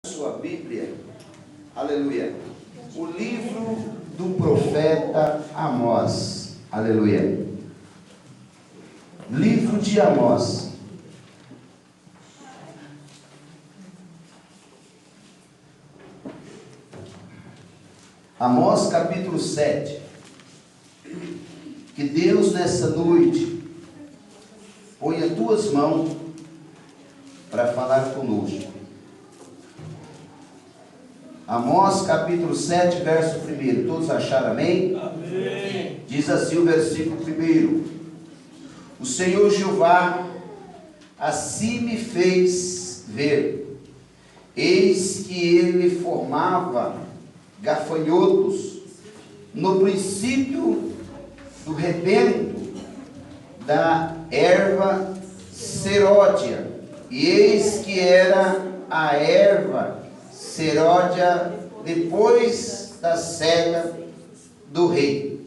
Sua Bíblia, aleluia, o livro do profeta Amós, aleluia, livro de Amós. Amós capítulo 7. Que Deus nessa noite põe as tuas mãos para falar conosco. Amós capítulo 7, verso 1. Todos acharam, amém? Amém. Diz assim o versículo 1: O Senhor Jeová assim me fez ver, eis que ele formava gafanhotos no princípio do rebento da erva seródia, e eis que era a erva seródia depois da cega do rei.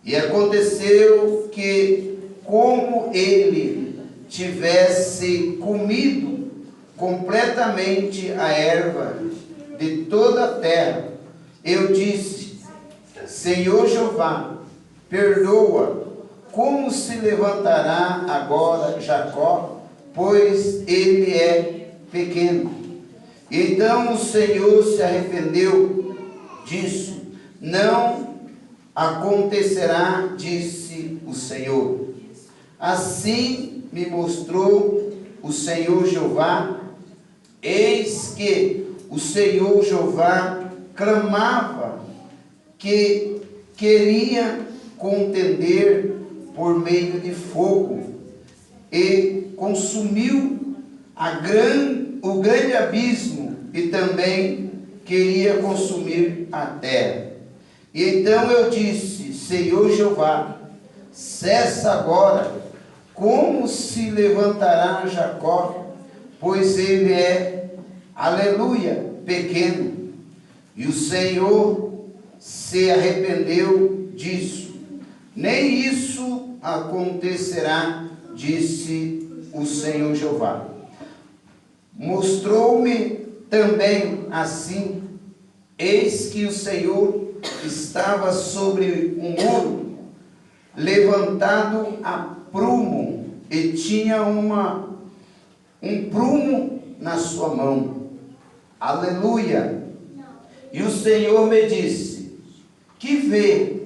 E aconteceu que, como ele tivesse comido completamente a erva de toda a terra, eu disse: Senhor Jeová, perdoa, como se levantará agora Jacó, pois ele é pequeno. Então o Senhor se arrependeu disso. Não acontecerá, disse o Senhor. Assim me mostrou o Senhor Jeová. Eis que o Senhor Jeová clamava que queria contender por meio de fogo, e consumiu o grande abismo, e também queria consumir a terra. E então eu disse: Senhor Jeová, cessa agora, como se levantará Jacó, pois ele é, aleluia, pequeno. E o Senhor se arrependeu disso. Nem isso acontecerá, disse o Senhor Jeová. Mostrou-me também assim, eis que o Senhor estava sobre um muro, levantado a prumo, e tinha um prumo na sua mão. Aleluia! E o Senhor me disse: que vê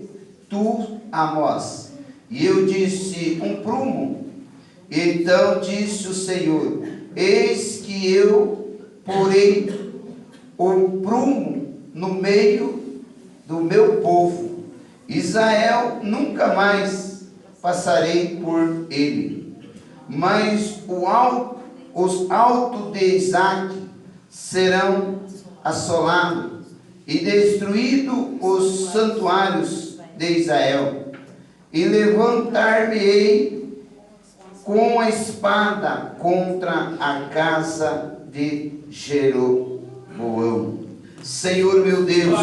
tu, Amós? E eu disse: um prumo. Então disse o Senhor: eis que eu porei o prumo no meio do meu povo, Israel, nunca mais passarei por ele. Mas os altos de Isaque serão assolados, e destruídos os santuários de Israel. E levantar-me-ei com a espada contra a casa de Jeroboão. Senhor meu Deus,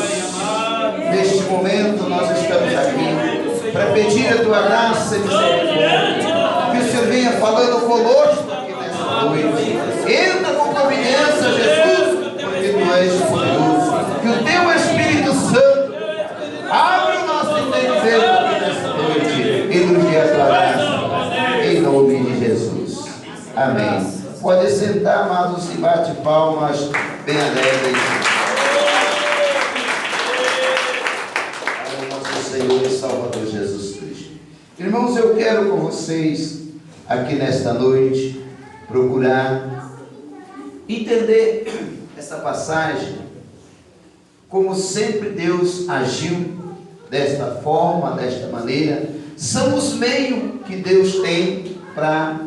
neste momento nós estamos aqui para pedir a tua graça e misericórdia, que o Senhor venha falando conosco aqui nessa noite. Entra com providência, Jesus, porque tu és poderoso. Que o teu Espírito Santo abra o nosso entendimento aqui nessa noite e nos dê a tua graça, em nome de Jesus. Amém. Pode sentar, amados, e bate palmas bem alegres ao nosso Senhor e Salvador Jesus Cristo. Irmãos, eu quero com vocês aqui nesta noite procurar entender essa passagem, como sempre Deus agiu desta forma, desta maneira. São os meios que Deus tem para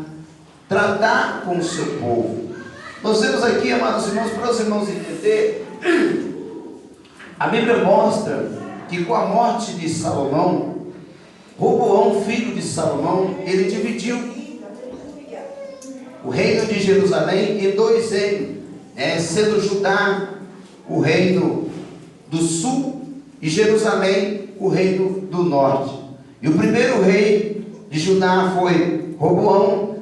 tratar com o seu povo. Nós vemos aqui, amados irmãos, para os irmãos entender, a Bíblia mostra que com a morte de Salomão, Roboão, filho de Salomão, ele dividiu o reino de Jerusalém em dois reinos, sendo Judá o reino do sul e Jerusalém o reino do norte. E o primeiro rei de Judá foi Roboão,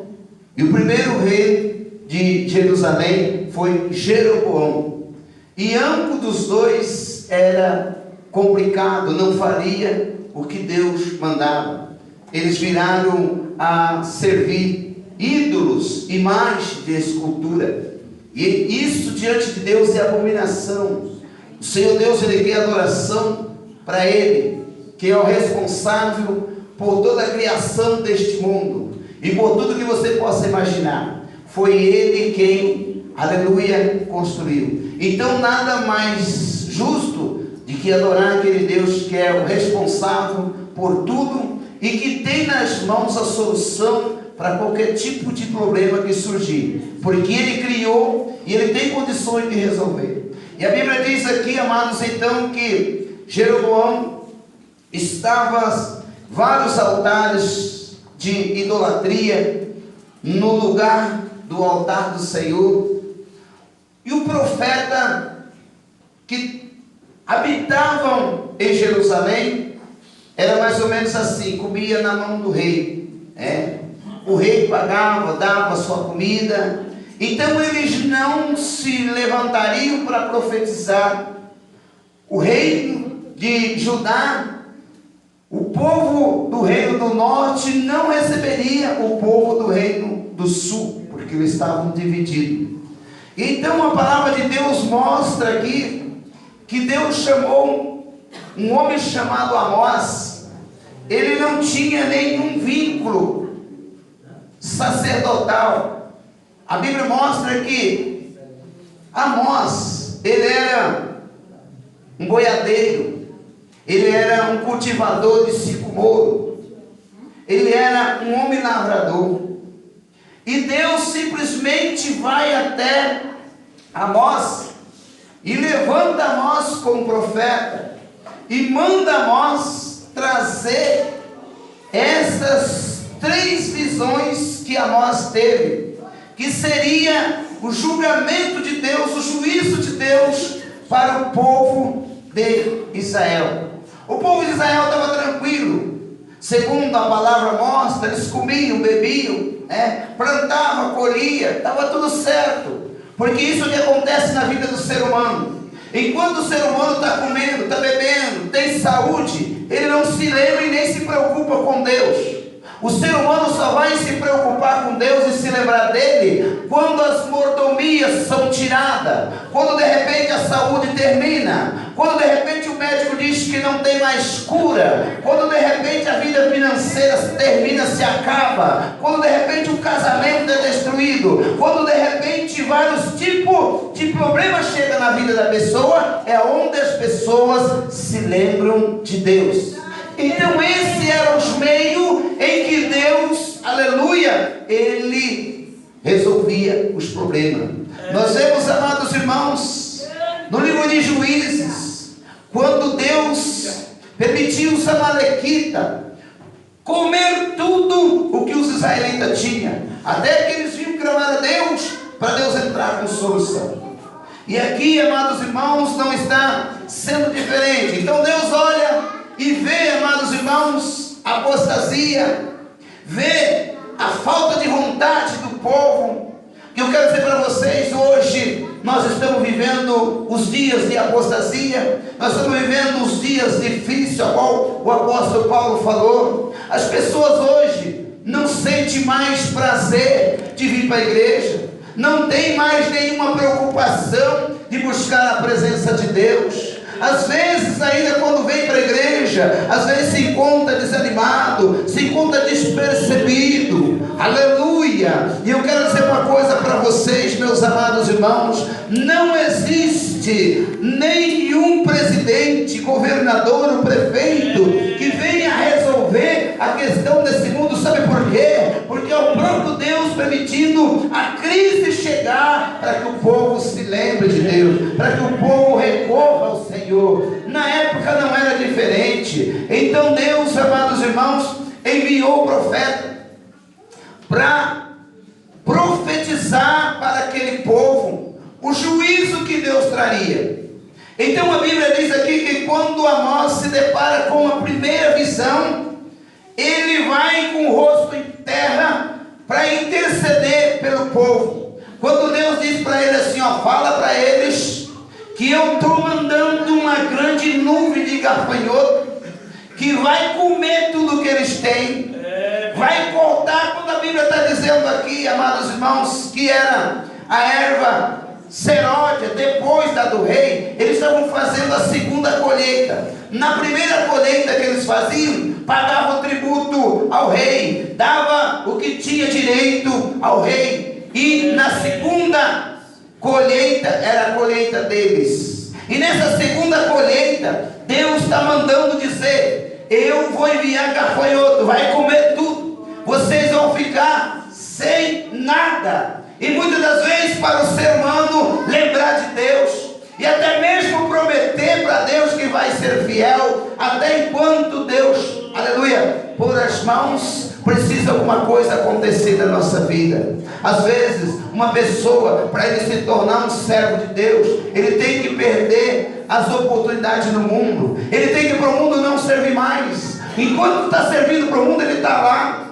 e o primeiro rei de Jerusalém foi Jeroboão. E ambos dos dois era complicado, não faria o que Deus mandava. Eles viraram a servir ídolos, imagens de escultura. E isso diante de Deus é abominação. O Senhor Deus, Ele quer adoração para Ele, que é o responsável por toda a criação deste mundo e por tudo que você possa imaginar. Foi Ele quem, aleluia, construiu. Então nada mais justo de que adorar aquele Deus que é o responsável por tudo e que tem nas mãos a solução para qualquer tipo de problema que surgir, porque Ele criou e Ele tem condições de resolver. E a Bíblia diz aqui, amados, então, que Jeroboão estava vários altares de idolatria no lugar do altar do Senhor, e o profeta que habitavam em Jerusalém era mais ou menos assim, comia na mão do rei, o rei pagava, dava sua comida, então eles não se levantariam para profetizar. O reino de Judá, o povo do reino do norte não receberia o povo do reino do sul, porque eles estavam divididos. Então a palavra de Deus mostra aqui que Deus chamou um homem chamado Amós. Ele não tinha nenhum vínculo sacerdotal. A Bíblia mostra que Amós, ele era um boiadeiro, ele era um cultivador de sicômoro, ele era um homem lavrador. E Deus simplesmente vai até Amós e levanta Amós como profeta e manda Amós trazer essas 3 visões que Amós teve, que seria o julgamento de Deus, o juízo de Deus para o povo de Israel. O povo de Israel estava tranquilo, segundo a palavra mostra, eles comiam, bebiam, plantava, colhia, estava tudo certo, porque isso é o que acontece na vida do ser humano. Enquanto o ser humano está comendo, está bebendo, tem saúde, ele não se lembra e nem se preocupa com Deus. O ser humano só vai se preocupar com Deus e se lembrar dele quando as mordomias são tiradas, quando de repente a saúde termina, quando de repente o médico diz que não tem mais cura, quando de repente a vida financeira termina, se acaba, quando de repente o casamento é destruído, quando de repente vários tipos de problemas chegam na vida da pessoa, é onde as pessoas se lembram de Deus. Então esse era os meios em que Deus, aleluia, Ele resolvia os problemas. Nós vemos, amados irmãos, no livro de Juízes, quando Deus permitiu os amalequitas comer tudo o que os israelitas tinham, até que eles vinham clamar a Deus, para Deus entrar com solução. E aqui, amados irmãos, não está sendo diferente. Então Deus olha e vê, amados irmãos, a apostasia, vê a falta de vontade do povo. E eu quero dizer para vocês, hoje nós estamos vivendo os dias de apostasia, nós estamos vivendo os dias difíceis, a qual o apóstolo Paulo falou. As pessoas hoje não sentem mais prazer de vir para a igreja, não tem mais nenhuma preocupação de buscar a presença de Deus. Às vezes ainda quando vem para a igreja, às vezes se encontra desanimado, se encontra despercebido, aleluia. E eu quero dizer uma coisa para vocês, meus amados irmãos, não existe nenhum presidente, governador ou prefeito que venha resolver a questão desse mundo. Sabe por quê? Porque é o próprio Deus permitindo a crise chegar para que o povo se lembre de Deus, para que o povo recorra ao Senhor. Na época não era diferente. Então Deus, amados irmãos, enviou o profeta para profetizar para aquele povo o juízo que Deus traria. Então a Bíblia diz aqui que quando Amós se depara com a primeira visão, ele vai com o rosto em terra para interceder pelo povo. Quando Deus diz para ele assim, fala para eles que que eu estou mandando uma grande nuvem de gafanhoto que vai comer tudo que eles têm, vai cortar, quando a Bíblia está dizendo aqui, amados irmãos, que era a erva seródia, depois da do rei, eles estavam fazendo a segunda colheita. Na primeira colheita que eles faziam, pagavam o tributo ao rei, dava o que tinha direito ao rei, e na segunda colheita era a colheita deles. E nessa segunda colheita, Deus está mandando dizer: eu vou enviar gafanhoto, vai comer tudo, vocês vão ficar sem nada. E muitas das vezes, para o ser humano lembrar de Deus, e até mesmo prometer para Deus que vai ser fiel, até enquanto Deus, aleluia, pôr as mãos, precisa alguma coisa acontecer na nossa vida. Às vezes, uma pessoa, para ele se tornar um servo de Deus, ele tem que perder as oportunidades no mundo, ele tem que ir para o mundo não servir mais. Enquanto está servindo para o mundo, ele está lá.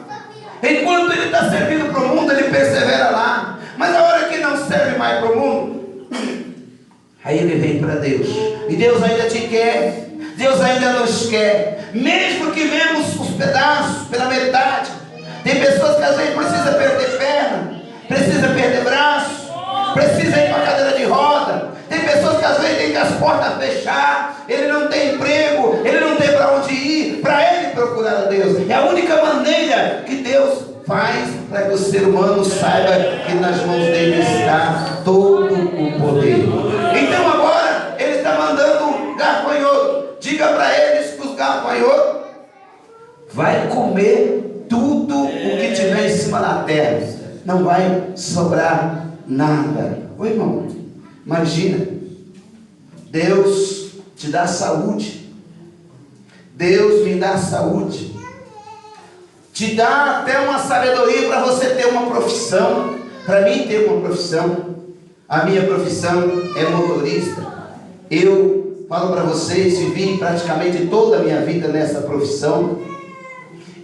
Enquanto ele está servindo para o mundo, ele persevera lá. Mas a hora que não serve mais para o mundo, aí ele vem para Deus. E Deus ainda te quer, Deus ainda nos quer, mesmo que vemos os pedaços pela metade. Tem pessoas que às vezes precisam perder perna, precisa perder braço, precisa ir para a cadeira de roda. Tem pessoas que às vezes tem que as portas fechar, ele não tem emprego, ele não tem para onde ir, para ele procurar a Deus. É a única maneira que Deus faz para que o ser humano saiba que nas mãos dele está todo o poder. Então agora ele está mandando gafanhoto. Diga para eles que os gafanhotos vai comer tudo o que tiver em cima da terra. Não vai sobrar nada. Ô irmão, imagina, Deus te dá saúde, Deus me dá saúde, te dá até uma sabedoria para você ter uma profissão. Para mim ter uma profissão, a minha profissão é motorista. Eu falo para vocês, vivi praticamente toda a minha vida nessa profissão,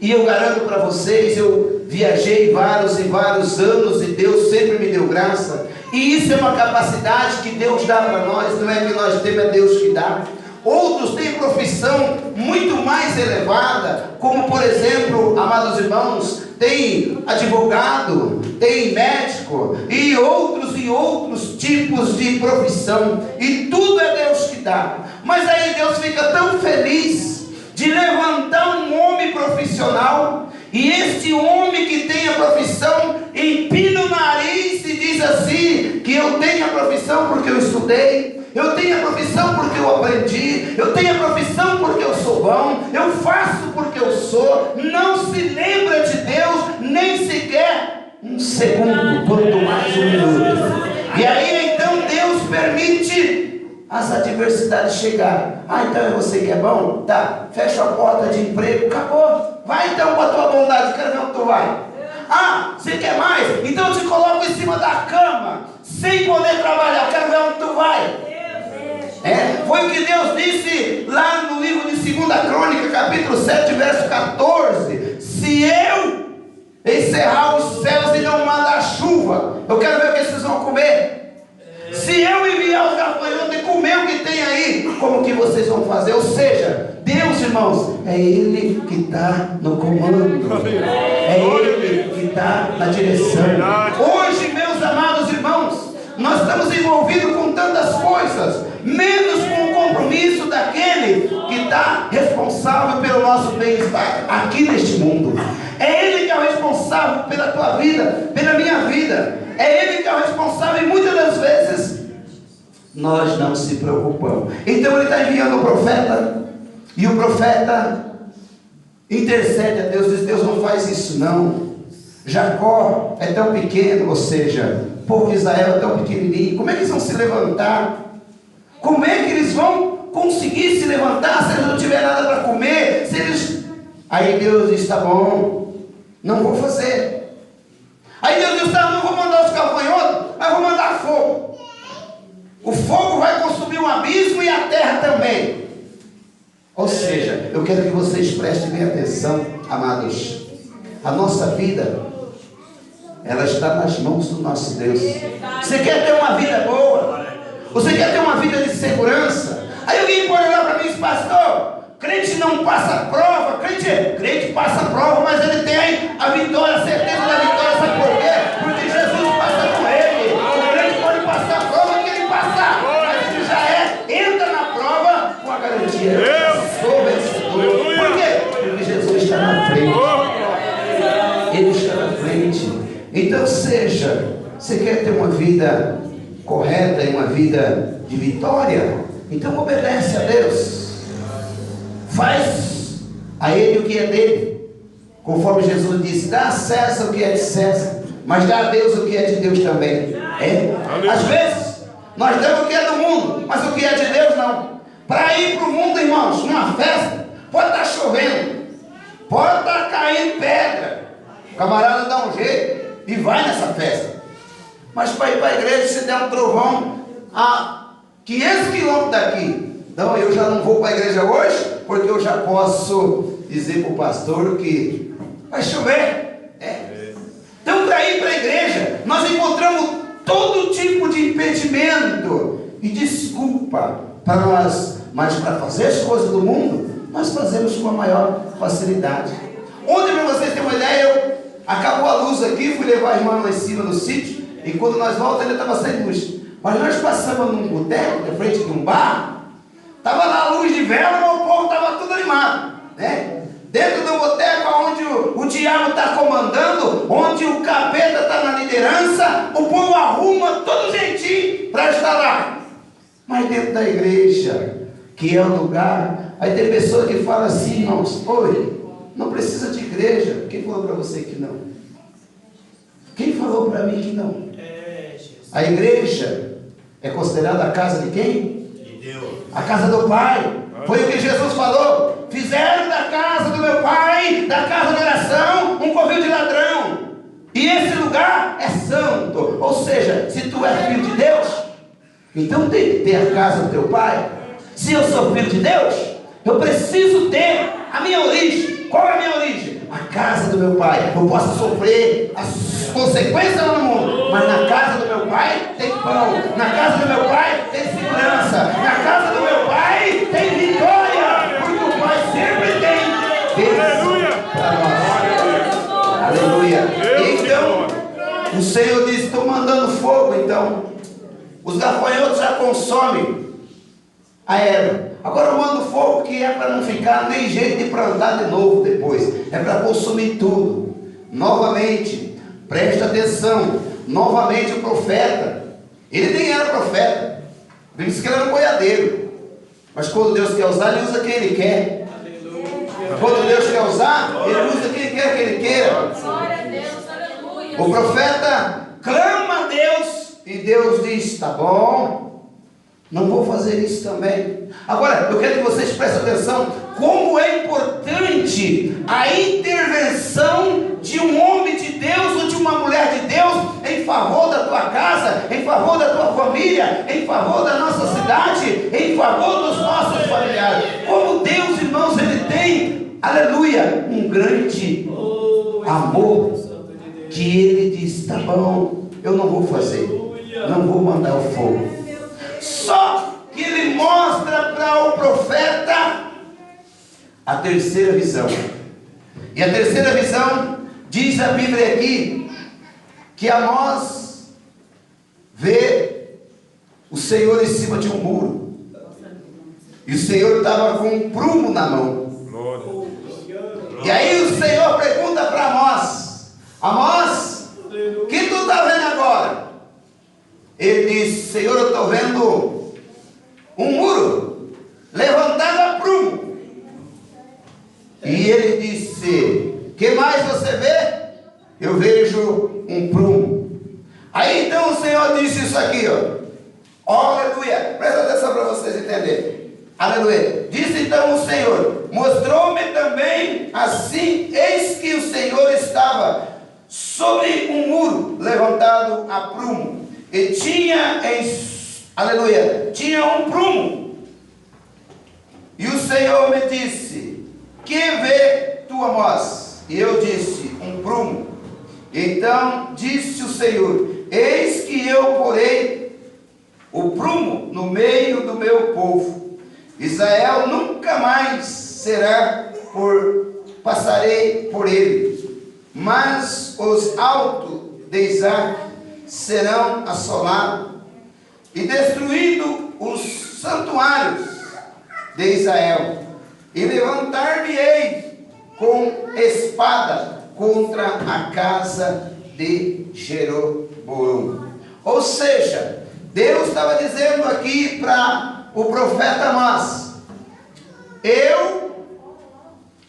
e eu garanto para vocês, eu viajei vários e vários anos, e Deus sempre me deu graça. E isso é uma capacidade que Deus dá para nós, não é que nós temos, é Deus que dá. Outros têm profissão muito mais elevada, como por exemplo, amados irmãos, tem advogado, tem médico e outros tipos de profissão, e tudo é Deus que dá. Mas aí Deus fica tão feliz de levantar um homem profissional, e este homem que tem a profissão empina o nariz e diz assim, que eu tenho a profissão porque eu estudei, eu tenho a profissão porque eu aprendi, eu tenho a profissão porque eu sou bom, eu faço porque eu sou, não se lembra de Deus nem sequer um segundo, quanto mais um minuto. E aí então Deus permite as adversidades chegarem. Então é você que é bom? Tá, fecha a porta de emprego, acabou. Vai então com a tua bondade, quero ver onde tu vai. Você quer mais? Então eu te coloco em cima da cama, sem poder trabalhar, quero ver onde tu vai. Foi o que Deus disse lá no livro de 2 Crônica, capítulo 7, verso 14. Se eu encerrar os céus e não mandar chuva, eu quero ver o que vocês vão comer. Se eu enviar os gafanhotos e comer o que tem aí, como que vocês vão fazer? Ou seja, Deus, irmãos, é Ele que está no comando, é Ele que está na direção. Hoje, meus amados irmãos, nós estamos envolvidos com tantas coisas, menos com o compromisso daquele que está responsável pelo nosso bem-estar aqui neste mundo. É Ele que é o responsável pela tua vida, pela minha vida. É Ele que é o responsável, e muitas das vezes nós não se preocupamos. Então Ele está enviando o profeta, e o profeta intercede a Deus, diz: Deus, não faz isso não. Jacó é tão pequeno, ou seja, o povo de Israel é tão pequenininho, como é que eles vão se levantar? Como é que eles vão conseguir se levantar se eles não tiverem nada para comer? Se eles... Aí Deus diz: tá bom, não vou fazer. Aí Deus diz: tá, não vou mandar os gafanhotos, mas vou mandar fogo. O fogo vai consumir o abismo e a terra também. Ou seja, eu quero que vocês prestem bem atenção, amados. A nossa vida, ela está nas mãos do nosso Deus. Você quer ter uma vida boa? Você quer ter uma vida vida de segurança. Aí alguém pode olhar para mim e dizer: pastor, crente não passa prova. Crente passa prova, mas ele tem a vitória, a certeza da vitória. Sabe por quê? Porque Jesus passa com ele. O crente pode passar a prova que ele passar, mas ele já entra na prova com a garantia: eu sou vencedor. Por quê? Porque Jesus está na frente. Ele está na frente. Então você quer ter uma vida correta e uma vida de vitória? Então obedece a Deus. Faz a Ele o que é dele. Conforme Jesus disse: dá a César o que é de César, mas dá a Deus o que é de Deus também. Às vezes nós damos o que é do mundo, mas o que é de Deus não. Para ir para o mundo, irmãos, numa festa, pode estar chovendo, pode estar caindo pedra, o camarada dá um jeito e vai nessa festa. Mas para ir para a igreja, se der um trovão a 500 quilômetros daqui, então eu já não vou para a igreja hoje, porque eu já posso dizer para o pastor que vai chover. Então, para ir para a igreja, nós encontramos todo tipo de impedimento e desculpa para nós, mas para fazer as coisas do mundo, nós fazemos com a maior facilidade. Ontem, para vocês terem uma ideia, acabou a luz aqui, fui levar a irmã lá em cima no sítio, e quando nós voltamos ainda estava sem luz. Mas nós passamos num boteco, na frente de um bar, estava lá a luz de vela, mas o povo estava tudo animado, né? Dentro do boteco, onde o diabo está comandando, onde o capeta está na liderança, o povo arruma todo jeitinho para estar lá. Mas dentro da igreja, que é o lugar, aí tem pessoa que fala assim: irmãos, oi, não precisa de igreja. Quem falou para você que não? Quem falou para mim que não? A igreja é considerada a casa de quem? De Deus. A casa do Pai. Foi o que Jesus falou: fizeram da casa do meu Pai, da casa de oração, um covil de ladrão. E esse lugar é santo. Ou seja, se tu és filho de Deus, então tem que ter a casa do teu Pai. Se eu sou filho de Deus, eu preciso ter a minha origem. Qual é a minha origem? A casa do meu Pai. Eu posso sofrer as consequências no mundo, mas na casa do meu Pai tem pão, na casa do meu Pai tem segurança, na casa do meu Pai tem vitória, porque o Pai sempre tem bênção para nós. Aleluia. Então o Senhor diz: estou mandando fogo. Então os gafanhotos já consomem a erva. Agora eu mando fogo, que é para não ficar nem jeito de plantar de novo depois. É para consumir tudo. Novamente, presta atenção. Novamente o profeta, ele nem era profeta. Ele disse que ele era um boiadeiro. Mas quando Deus quer usar, ele usa quem ele quer. Quando Deus quer usar, ele usa quem quer que ele queira. O profeta clama a Deus e Deus diz: tá bom, não vou fazer isso também. Agora, eu quero que vocês prestem atenção como é importante a intervenção de um homem de Deus ou de uma mulher de Deus em favor da tua casa, em favor da tua família, em favor da nossa cidade, em favor dos nossos familiares. Como Deus, irmãos, Ele tem, aleluia, um grande amor, que Ele diz: tá bom, eu não vou fazer, não vou mandar o fogo. Só que Ele mostra para o profeta a terceira visão. E a terceira visão, diz a Bíblia aqui, que Amós vê o Senhor em cima de um muro. E o Senhor estava com um prumo na mão. E aí o Senhor pergunta para Amós: Amós, o que tu está vendo agora? Ele diz: Senhor, eu estou vendo um muro levantado a prumo. E ele disse: que mais você vê? Eu vejo um prumo. Aí então o Senhor disse isso aqui, ó. Aleluia. Presta atenção para vocês entenderem. Aleluia. Disse então o Senhor: mostrou-me também assim, eis que o Senhor estava sobre um muro levantado a prumo. E tinha aleluia, tinha um prumo. E o Senhor me disse: que vê tu, Amós? E eu disse: um prumo. Então disse o Senhor: eis que eu porei o prumo no meio do meu povo. Israel nunca mais passarei por ele, mas os altos de Isaac serão assolados, e destruídos os santuários de Israel, e levantar-me-ei com espada contra a casa de Jeroboão. Ou seja, Deus estava dizendo aqui para o profeta Amós: eu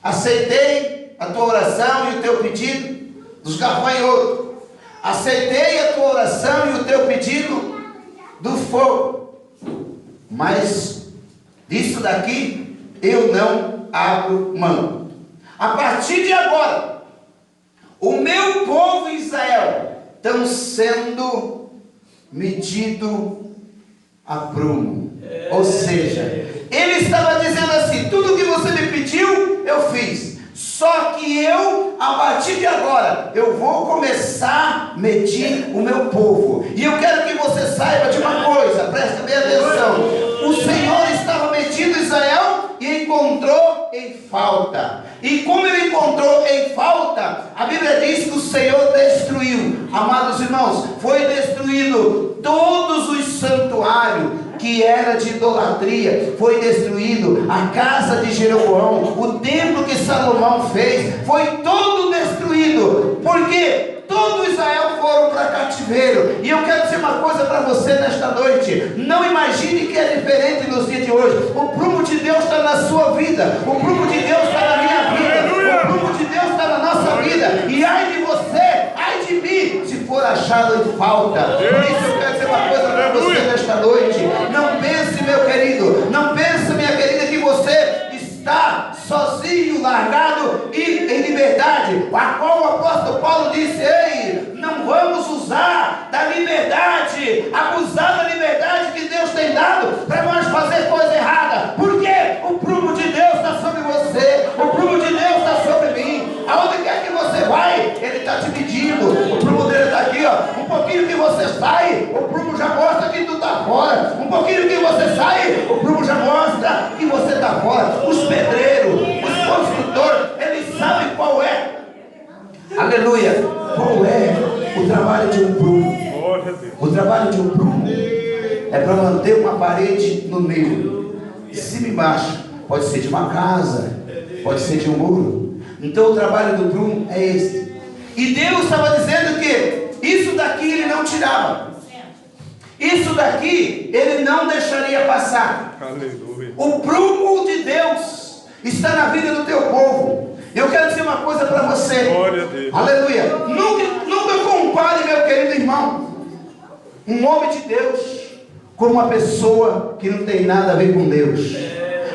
aceitei a tua oração e o teu pedido dos gafanhotos, aceitei a tua oração e o teu pedido do fogo, mas disso daqui eu não abro mão. A partir de agora, o meu povo Israel estão sendo medido a prumo. Ou seja, ele estava dizendo assim: tudo que você me pediu, eu fiz. Só que eu, a partir de agora, eu vou começar a medir o meu povo. E eu quero que você saiba de uma coisa, presta bem atenção. O Senhor estava medindo Israel e encontrou em falta. E como ele encontrou em falta, a Bíblia diz que o Senhor destruiu. Amados irmãos, foi destruído todos os santuários que era de idolatria, foi destruído. A casa de Jeroboão, o templo que Salomão fez, foi todo destruído, porque todo Israel foram para cativeiro. E eu quero dizer uma coisa para você nesta noite: não imagine que é diferente nos dias de hoje. O prumo de Deus está na sua vida, o prumo de Deus está na minha vida, o prumo de Deus está na nossa vida. E ai de você, ai de mim, se for achado em falta. Por isso eu quero dizer uma coisa para você nesta noite: não pense, meu querido, não pense, minha querida, que você está sozinho, largado e em liberdade, a qual o apóstolo Paulo disse: ei, não vamos usar da liberdade, abusar da liberdade que Deus tem dado para nós fazer coisa errada, porque o prumo de Deus está sobre você, o prumo de Deus está sobre mim. Aonde quer que você vai, Ele está te medindo. O prumo dele está aqui, ó. Um pouquinho que você sai, o prumo já mostra que tu está fora. Um pouquinho que você sai, o prumo já mostra que você está fora. Os pedreiros, os construtores, eles sabem qual é, aleluia, qual é o trabalho de um prumo. O trabalho de um prumo é para manter uma parede no meio, de cima e embaixo. Pode ser de uma casa, pode ser de um muro. Então o trabalho do prumo é esse. E Deus estava dizendo que isso daqui Ele não tirava, isso daqui Ele não deixaria passar. Aleluia. O prumo de Deus está na vida do teu povo. Eu quero dizer uma coisa para você. Glória a Deus. Aleluia. Nunca compare, meu querido irmão, um homem de Deus com uma pessoa que não tem nada a ver com Deus.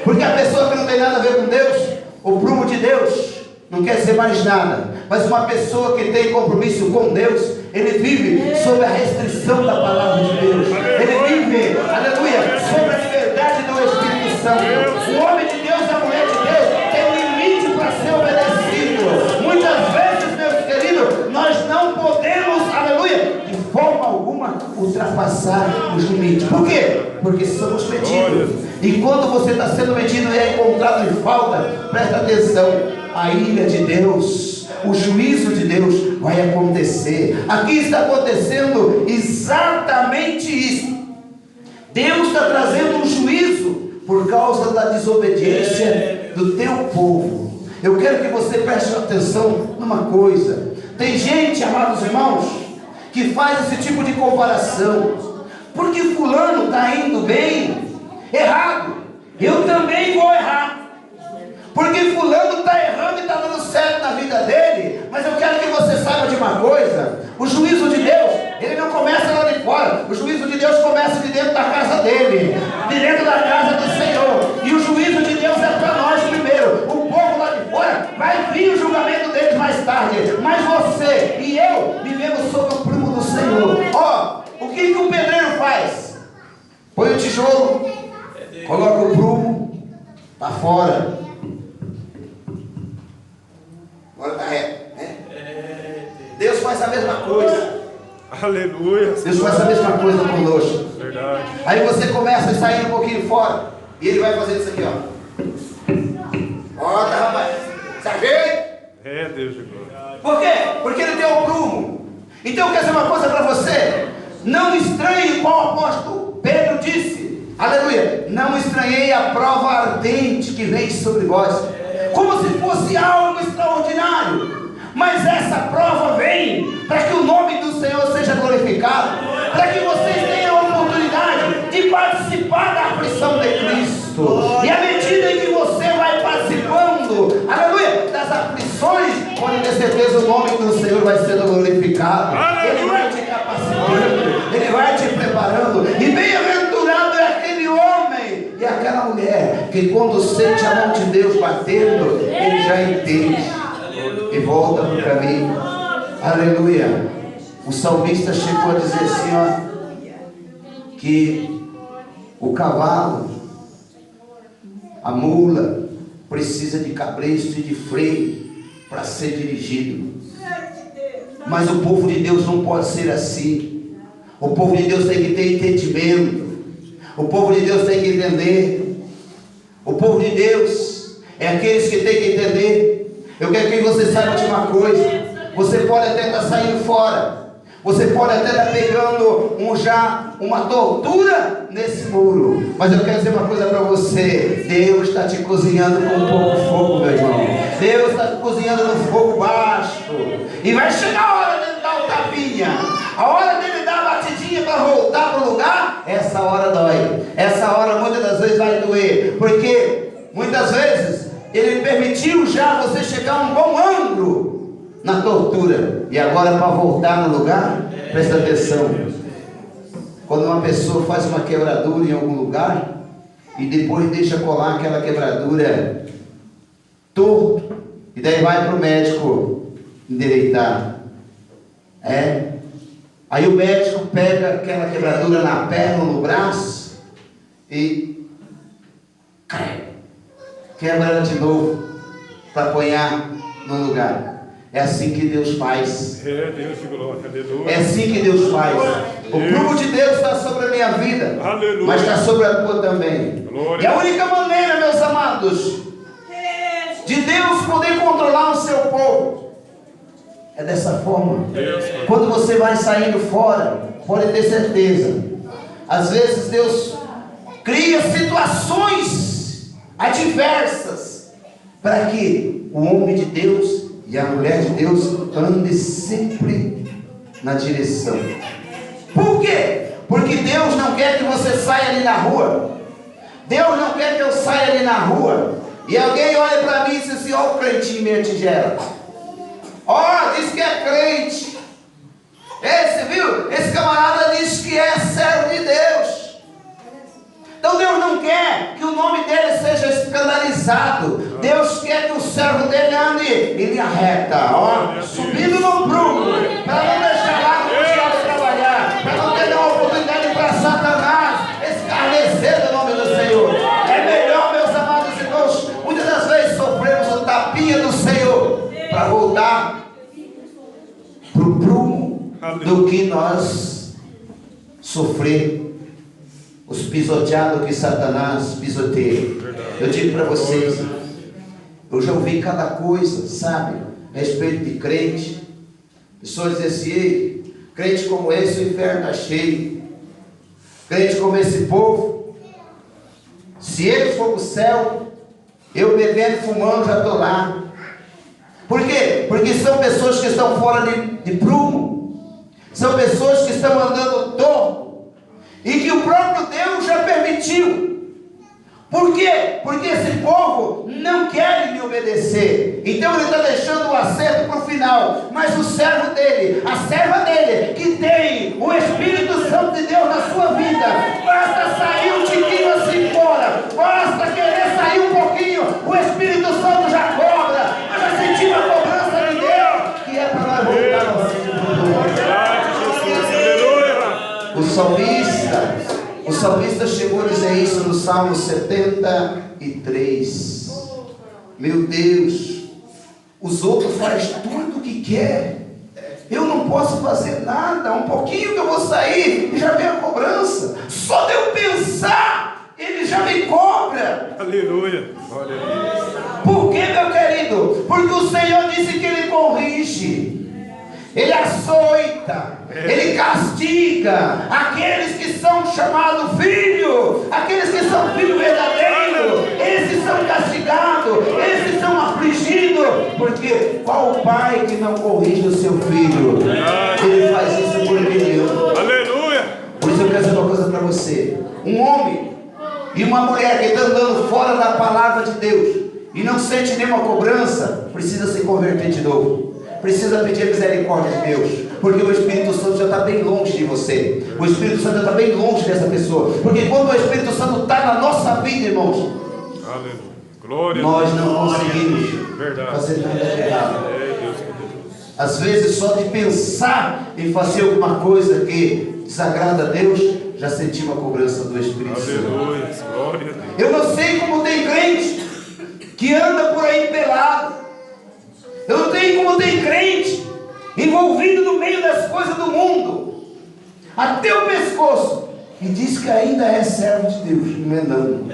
Porque a pessoa que não tem nada a ver com Deus, o prumo de Deus não quer dizer mais nada. Mas uma pessoa que tem compromisso com Deus, ele vive sob a restrição da palavra de Deus. Ele vive, aleluia, sob a liberdade do Espírito Santo. O homem de Deus, a mulher de Deus, tem um limite para ser obedecido. Muitas vezes, meus queridos, nós não podemos, aleluia, de forma alguma ultrapassar os limites. Por quê? Porque somos medidos. E quando você está sendo medido e é encontrado em falta, presta atenção, a ira de Deus, o juízo de Deus vai acontecer. Aqui está acontecendo exatamente isso. Deus está trazendo um juízo por causa da desobediência do teu povo. Eu quero que você preste atenção numa coisa. Tem gente, amados irmãos, que faz esse tipo de comparação. Porque fulano está indo bem, errado, eu também vou errar. Porque fulano está errando e está dando certo na vida dele. Mas eu quero que você saiba de uma coisa: o juízo de Deus, ele não começa lá de fora. O juízo de Deus começa de dentro da casa dele, de dentro da casa do Senhor. E o juízo de Deus é para nós primeiro. O povo lá de fora vai vir o julgamento deles mais tarde. Mas você e eu vivemos sob o prumo do Senhor. Ó, o que o pedreiro faz? Põe o tijolo, coloca o prumo para fora. Agora está reto, né? Deus faz a mesma coisa. Aleluia. Deus faz a mesma coisa conosco. Verdade. Aí você começa a sair um pouquinho fora. E ele vai fazendo isso aqui, ó. Bota, rapaz. Se ajeita. É, Deus de glória. Por quê? Porque ele tem o prumo. Então eu quero dizer uma coisa para você. Não estranhe como o apóstolo Pedro disse. Aleluia. Não estranhei a prova ardente que vem sobre vós. Como se fosse algo extraordinário. Mas essa prova vem para que o nome do Senhor seja glorificado. Para que vocês tenham a oportunidade de participar da aflição de Cristo. E à medida em que você vai participando, aleluia, das aflições, pode ter certeza o nome do Senhor vai sendo glorificado. Ele vai te capacitando, Ele vai te preparando. E bem-aventurado é aquele homem e aquela mulher que quando sente a mão de Deus batendo, ele já entende e volta para o caminho. Aleluia. O salmista chegou a dizer assim, ó, que o cavalo, a mula, precisa de cabresto e de freio para ser dirigido. Mas o povo de Deus não pode ser assim. O povo de Deus tem que ter entendimento. O povo de Deus tem que entender. O povo de Deus é aqueles que têm que entender. Eu quero que você saiba de uma coisa. Você pode até estar saindo fora. Você pode até estar pegando uma tortura nesse muro. Mas eu quero dizer uma coisa para você. Deus está te cozinhando com um pouco de fogo, meu irmão. Deus está te cozinhando no fogo baixo. E vai chegar a hora dele dar o tapinha. A hora dele dar a batidinha para voltar para o lugar. Essa hora dói. Essa hora muitas das vezes vai doer. Porque muitas vezes Ele permitiu já você chegar a um bom ângulo na tortura. E agora para voltar no lugar, presta atenção. Quando uma pessoa faz uma quebradura em algum lugar e depois deixa colar aquela quebradura torto, e daí vai para o médico endireitar. Aí o médico pega aquela quebradura na perna ou no braço e quebra ela de novo para apanhar no lugar. É assim que Deus faz. É, Deus de glória, aleluia. É assim que Deus faz. O prumo de Deus está sobre a minha vida, aleluia, mas está sobre a tua também. Glória. E a única maneira, meus amados, de Deus poder controlar o seu povo é dessa forma. Deus. Quando você vai saindo fora, pode ter certeza, às vezes Deus cria situações adversas para que o homem de Deus e a mulher de Deus ande sempre na direção. Por quê? Porque Deus não quer que você saia ali na rua. Deus não quer que eu saia ali na rua e alguém olha para mim e diz assim: ó, o crentinho meia tigela. Ó, diz que é crente. Esse, viu? Esse camarada diz que é servo de Deus. Então Deus não quer que o nome dele seja escandalizado. Deus quer que o servo dele ande em linha reta, ó, subindo no prumo, para não deixar lá no diabo trabalhar, para não ter uma oportunidade para Satanás escarnecer do nome do Senhor. É melhor, meus amados irmãos, muitas das vezes sofremos o tapinha do Senhor para voltar para o prumo do que nós sofrer os pisoteados que Satanás pisoteia. Eu digo para vocês, eu já ouvi cada coisa, sabe, a respeito de crente. Pessoas dizem assim: ei, crente como esse, o inferno está cheio. Crente como esse povo, se eles for para o céu, eu bebendo e fumando já estou lá. Por quê? Porque são pessoas que estão fora de prumo, são pessoas que estão andando torto, e que o próprio Deus já permitiu. Por quê? Porque esse povo não quer me obedecer. Então ele está deixando o acerto para o final. Mas o servo dele, a serva dele, que tem o Espírito Santo de Deus na sua vida, basta sair um tiquinho assim fora, basta querer sair um pouquinho, o Espírito Santo já cobra. Nós já sentimos a cobrança de Deus, que é para nós voltar novamente para o O salmista chegou a dizer isso no Salmo 73. Meu Deus, os outros fazem tudo o que quer, eu não posso fazer nada, um pouquinho que eu vou sair e já vem a cobrança. Só de eu pensar, ele já me cobra. Aleluia. Glória a Deus. Por que, meu querido? Porque o Senhor disse que Ele corrige, Ele açoita, Ele castiga aqueles que são chamados filhos, aqueles que são filhos verdadeiros. Esses são castigados, esses são afligidos. Porque qual pai que não corrige o seu filho? Ele faz isso por milhão. Aleluia. Por isso eu quero dizer uma coisa para você: um homem e uma mulher que está andando fora da palavra de Deus e não sente nenhuma cobrança, precisa se converter de novo, precisa pedir a misericórdia de Deus, porque o Espírito Santo já está bem longe de você, o Espírito Santo já está bem longe dessa pessoa, porque quando o Espírito Santo está na nossa vida, irmãos, Aleluia. Glória. nós não conseguimos fazer nada de errado. Às vezes só de pensar em fazer alguma coisa que desagrada a Deus, já senti uma cobrança do Espírito Santo. Aleluia. Glória a Deus. Eu não sei como tem crente que anda por aí pelado. Eu não sei como tem crente envolvido no meio das coisas do mundo, até o pescoço, e diz que ainda é servo de Deus. Não é não.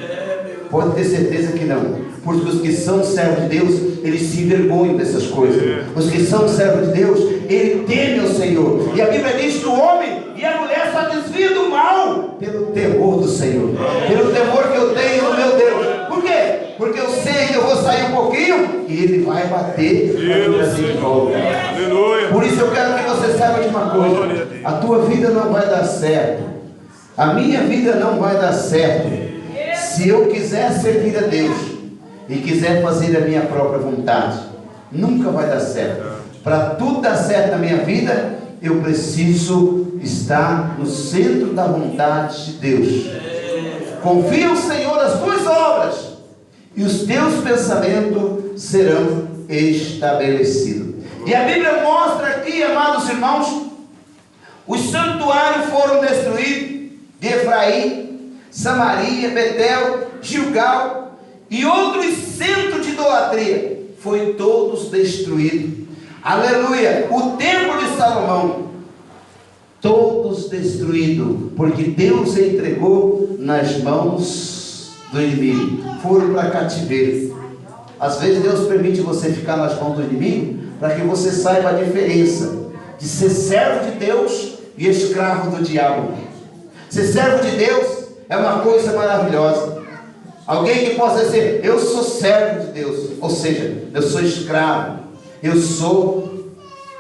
Pode ter certeza que não. Porque os que são servos de Deus, eles se envergonham dessas coisas. Os que são servos de Deus, ele teme ao Senhor. E a Bíblia diz que o homem e a mulher só desviam do mal pelo temor do Senhor, pelo temor que eu tenho no meu Deus. Por quê? Porque eu sei que eu vou sair um pouquinho e ele vai bater para me trazer de volta. Aleluia. Por isso eu quero que você saiba de uma coisa: a tua vida não vai dar certo, a minha vida não vai dar certo, se eu quiser servir a Deus e quiser fazer a minha própria vontade. Nunca vai dar certo. Para tudo dar certo na minha vida, eu preciso estar no centro da vontade de Deus. Confia no Senhor as tuas obras e os teus pensamentos serão estabelecidos. E a Bíblia mostra aqui, amados irmãos, os santuários foram destruídos de Efraim, Samaria, Betel, Gilgal e outros centros de idolatria. Foi todos destruídos. Aleluia. O templo de Salomão, todos destruídos, porque Deus entregou nas mãos do inimigo. Foram para cativeiro. Às vezes Deus permite você ficar nas mãos do inimigo para que você saiba a diferença de ser servo de Deus e escravo do diabo. Ser servo de Deus é uma coisa maravilhosa. Alguém que possa dizer: eu sou servo de Deus, ou seja, eu sou escravo, eu sou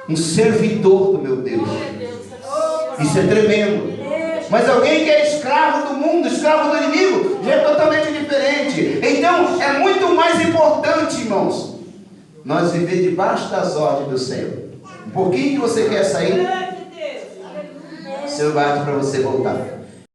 um servidor do meu Deus. Isso é tremendo. Mas alguém que é escravo do mundo, escravo do inimigo, já é totalmente diferente. Então é muito mais importante, irmãos, nós viver debaixo das ordens do Senhor. Um pouquinho que você quer sair, o Senhor bate para você voltar.